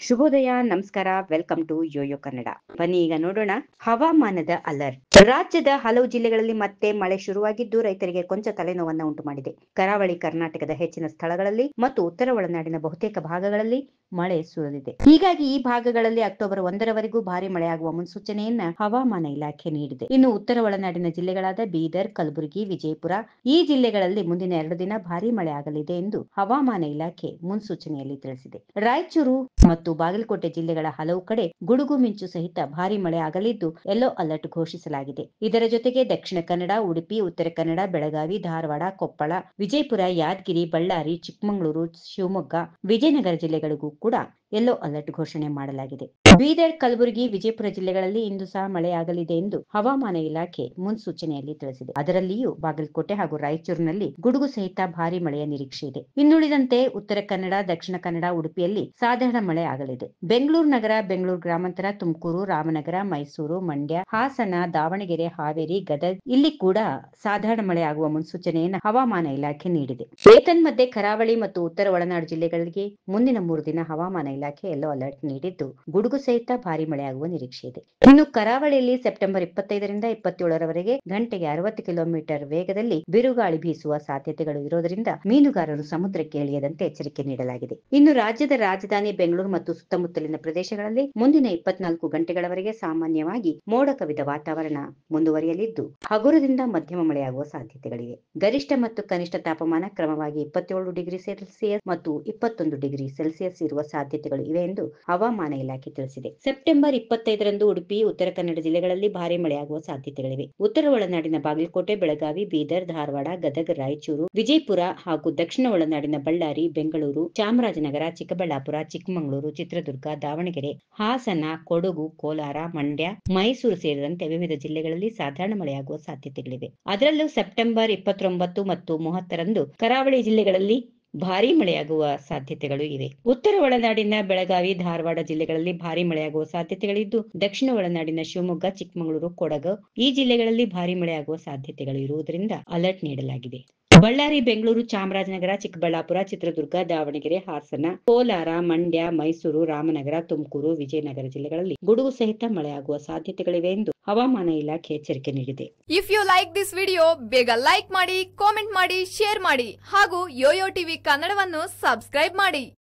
ಶುಭೋದಯ, ನಮಸ್ಕಾರ. Welcome to YoYo Kannada. ಬನ್ನಿ ಈಗ ನೋಡೋಣ ಹವಾಮಾನದ ಅಲರ್ಟ್. ರಾಜ್ಯದ ಹಲವು ಜಿಲ್ಲೆಗಳಲ್ಲಿ ಮತ್ತೆ ಮಳೆ ಶುರುವಾಗಿದ್ದು ರೈತರಿಗೆ ಕೊಂಚ ತಲೆನೋವನ್ನ ಉಂಟು ಮಾಡಿದೆ. ಕರಾವಳಿ ಕರ್ನಾಟಕದ ಹೆಚ್ಚಿನ ಸ್ಥಳಗಳಲ್ಲಿ ಮತ್ತು ಉತ್ತರ ಒಳನಾಡಿನ ಬಹುತೇಕ ಭಾಗಗಳಲ್ಲಿ ಮಳೆ ಸುರಿದಿದೆ. ಹೀಗಾಗಿ ಈ ಭಾಗಗಳಲ್ಲಿ ಅಕ್ಟೋಬರ್ 1ರವರೆಗೂ ಭಾರಿ ಮಳೆಯಾಗುವ ಮುನ್ಸೂಚನೆಯನ್ನ ಹವಾಮಾನ ಇಲಾಖೆ ನೀಡಿದೆ. ಇನ್ನು ಉತ್ತರ ಒಳನಾಡಿನ ಜಿಲ್ಲೆಗಳಾದ ಬೀದರ್, ಕಲಬುರಗಿ, ವಿಜಯಪುರ ಈ ಜಿಲ್ಲೆಗಳಲ್ಲಿ ಮುಂದಿನ 2 ದಿನ ಭಾರಿ ಮಳೆ ಆಗಲಿದೆ ಎಂದು ಹವಾಮಾನ ಇಲಾಖೆ ಮುನ್ಸೂಚನೆಯಲ್ಲಿ ತಿಳಿಸಿದೆ. ರಾಯಚೂರು ಮತ್ತು ಬಾಗಲಕೋಟೆ ಜಿಲ್ಲೆಗಳ ಹಲವು ಕಡೆ ಗುಡುಗು ಮಿಂಚು ಸಹಿತ ಭಾರಿ ಮಳೆ ಆಗಲಿದ್ದು ಯೆಲ್ಲೋ ಅಲರ್ಟ್ ಘೋಷಿಸಲಾಗಿದೆ. ಇದರ ಜೊತೆಗೆ ದಕ್ಷಿಣ ಕನ್ನಡ, ಉಡುಪಿ, ಉತ್ತರ ಕನ್ನಡ, ಬೆಳಗಾವಿ, ಧಾರವಾಡ, ಕೊಪ್ಪಳ, ವಿಜಯಪುರ, ಯಾದಗಿರಿ, ಬಳ್ಳಾರಿ, ಚಿಕ್ಕಮಗಳೂರು, ಶಿವಮೊಗ್ಗ, ವಿಜಯನಗರ ಜಿಲ್ಲೆಗಳಿಗೂ ಕೂಡ ಯೆಲ್ಲೋ ಅಲರ್ಟ್ ಘೋಷಣೆ ಮಾಡಲಾಗಿದೆ. ಬೀದರ್, ಕಲಬುರಗಿ, ವಿಜಯಪುರ ಜಿಲ್ಲೆಗಳಲ್ಲಿ ಇಂದು ಸಹ ಮಳೆಯಾಗಲಿದೆ ಎಂದು ಹವಾಮಾನ ಇಲಾಖೆ ಮುನ್ಸೂಚನೆಯಲ್ಲಿ ತಿಳಿಸಿದೆ. ಅದರಲ್ಲಿಯೂ ಬಾಗಲಕೋಟೆ ಹಾಗೂ ರಾಯಚೂರಿನಲ್ಲಿ ಗುಡುಗು ಸಹಿತ ಭಾರಿ ಮಳೆಯ ನಿರೀಕ್ಷೆ ಇದೆ. ಇನ್ನುಳಿದಂತೆ ಉತ್ತರ ಕನ್ನಡ, ದಕ್ಷಿಣ ಕನ್ನಡ, ಉಡುಪಿಯಲ್ಲಿ ಸಾಧಾರಣ ಮಳೆ ಆಗಲಿದೆ. ಬೆಂಗಳೂರು ನಗರ, ಬೆಂಗಳೂರು ಗ್ರಾಮಾಂತರ, ತುಮಕೂರು, ರಾಮನಗರ, ಮೈಸೂರು, ಮಂಡ್ಯ, ಹಾಸನ, ದಾವಣಗೆರೆ, ಹಾವೇರಿ, ಗದಗ ಇಲ್ಲಿ ಕೂಡ ಸಾಧಾರಣ ಮಳೆ ಆಗುವ ಮುನ್ಸೂಚನೆಯನ್ನು ಹವಾಮಾನ ಇಲಾಖೆ ನೀಡಿದೆ. ಏತನ್ಮಧ್ಯೆ ಕರಾವಳಿ ಮತ್ತು ಉತ್ತರ ಒಳನಾಡು ಜಿಲ್ಲೆಗಳಿಗೆ ಮುಂದಿನ 3 ದಿನ ಹವಾಮಾನ ಇಲಾಖೆ ಯೆಲ್ಲೋ ಅಲರ್ಟ್ ನೀಡಿದ್ದು ಗುಡುಗು ಸಹಿತ ಭಾರಿ ಮಳೆಯಾಗುವ ನಿರೀಕ್ಷೆ ಇದೆ. ಇನ್ನು ಕರಾವಳಿಯಲ್ಲಿ ಸೆಪ್ಟೆಂಬರ್ 25ರಿಂದ 27ರವರೆಗೆ ಗಂಟೆಗೆ 60 ಕಿಲೋಮೀಟರ್ ವೇಗದಲ್ಲಿ ಬಿರುಗಾಳಿ ಬೀಸುವ ಸಾಧ್ಯತೆಗಳು ಇರೋದ್ರಿಂದ ಮೀನುಗಾರರು ಸಮುದ್ರಕ್ಕೆ ಇಳಿಯದಂತೆ ಎಚ್ಚರಿಕೆ ನೀಡಲಾಗಿದೆ. ಇನ್ನು ರಾಜ್ಯದ ರಾಜಧಾನಿ ಬೆಂಗಳೂರು ಮತ್ತು ಸುತ್ತಮುತ್ತಲಿನ ಪ್ರದೇಶಗಳಲ್ಲಿ ಮುಂದಿನ 24 ಗಂಟೆಗಳವರೆಗೆ ಸಾಮಾನ್ಯವಾಗಿ ಮೋಡ ಕವಿದ ವಾತಾವರಣ ಮುಂದುವರಿಯಲಿದ್ದು ಹಗುರದಿಂದ ಮಧ್ಯಮ ಮಳೆಯಾಗುವ ಸಾಧ್ಯತೆಗಳಿವೆ. ಗರಿಷ್ಠ ಮತ್ತು ಕನಿಷ್ಠ ತಾಪಮಾನ ಕ್ರಮವಾಗಿ 27 ಡಿಗ್ರಿ ಸೆಲ್ಸಿಯಸ್ ಮತ್ತು 21 ಡಿಗ್ರಿ ಸೆಲ್ಸಿಯಸ್ ಇರುವ ಸಾಧ್ಯತೆಗಳು ಇವೆ ಎಂದು ಹವಾಮಾನ ಇಲಾಖೆ ತಿಳಿಸಿದೆ. ಸೆಪ್ಟೆಂಬರ್ 25ರಂದು ಉಡುಪಿ, ಉತ್ತರ ಕನ್ನಡ ಜಿಲ್ಲೆಗಳಲ್ಲಿ ಭಾರಿ ಮಳೆಯಾಗುವ ಸಾಧ್ಯತೆಗಳಿವೆ. ಉತ್ತರ ಒಳನಾಡಿನ ಬಾಗಲಕೋಟೆ, ಬೆಳಗಾವಿ, ಬೀದರ್, ಧಾರವಾಡ, ಗದಗ, ರಾಯಚೂರು, ವಿಜಯಪುರ ಹಾಗೂ ದಕ್ಷಿಣ ಒಳನಾಡಿನ ಬಳ್ಳಾರಿ, ಬೆಂಗಳೂರು, ಚಾಮರಾಜನಗರ, ಚಿಕ್ಕಬಳ್ಳಾಪುರ, ಚಿಕ್ಕಮಗಳೂರು, ಚಿತ್ರದುರ್ಗ, ದಾವಣಗೆರೆ, ಹಾಸನ, ಕೊಡಗು, ಕೋಲಾರ, ಮಂಡ್ಯ, ಮೈಸೂರು ಸೇರಿದಂತೆ ವಿವಿಧ ಜಿಲ್ಲೆಗಳಲ್ಲಿ ಸಾಧಾರಣ ಮಳೆಯಾಗುವ ಸಾಧ್ಯತೆಗಳಿವೆ. ಅದರಲ್ಲೂ ಸೆಪ್ಟೆಂಬರ್ 29 ಮತ್ತು 30ರಂದು ಕರಾವಳಿ ಜಿಲ್ಲೆಗಳಲ್ಲಿ ಭಾರೀ ಮಳೆಯಾಗುವ ಸಾಧ್ಯತೆಗಳು ಇವೆ. ಉತ್ತರ ಒಳನಾಡಿನ ಬೆಳಗಾವಿ, ಧಾರವಾಡ ಜಿಲ್ಲೆಗಳಲ್ಲಿ ಭಾರೀ ಮಳೆಯಾಗುವ ಸಾಧ್ಯತೆಗಳಿದ್ದು ದಕ್ಷಿಣ ಒಳನಾಡಿನ ಶಿವಮೊಗ್ಗ, ಚಿಕ್ಕಮಗಳೂರು, ಕೊಡಗು ಈ ಜಿಲ್ಲೆಗಳಲ್ಲಿ ಭಾರೀ ಮಳೆಯಾಗುವ ಸಾಧ್ಯತೆಗಳು ಇರುವುದರಿಂದ ಅಲರ್ಟ್ ನೀಡಲಾಗಿದೆ. ಬಳ್ಳಾರಿ, ಬೆಂಗಳೂರು, ಚಾಮರಾಜನಗರ, ಚಿಕ್ಕಬಳ್ಳಾಪುರ, ಚಿತ್ರದುರ್ಗ, ದಾವಣಗೆರೆ, ಹಾಸನ, ಕೋಲಾರ, ಮಂಡ್ಯ, ಮೈಸೂರು, ರಾಮನಗರ, ತುಮಕೂರು, ವಿಜಯನಗರ ಜಿಲ್ಲೆಗಳಲ್ಲಿ ಗುಡುಗು ಸಹಿತ ಮಳೆಯಾಗುವ ಸಾಧ್ಯತೆಗಳಿವೆ ಎಂದು ಹವಾಮಾನ ಇಲಾಖೆ ಎಚ್ಚರಿಕೆ ನೀಡಿದೆ. If you like this video ಬೇಗ ಲೈಕ್ ಮಾಡಿ, ಕಾಮೆಂಟ್ ಮಾಡಿ, ಶೇರ್ ಮಾಡಿ ಹಾಗೂ ಯೋಯೋ ಟಿವಿ ಕನ್ನಡವನ್ನು ಸಬ್ಸ್ಕ್ರೈಬ್ ಮಾಡಿ.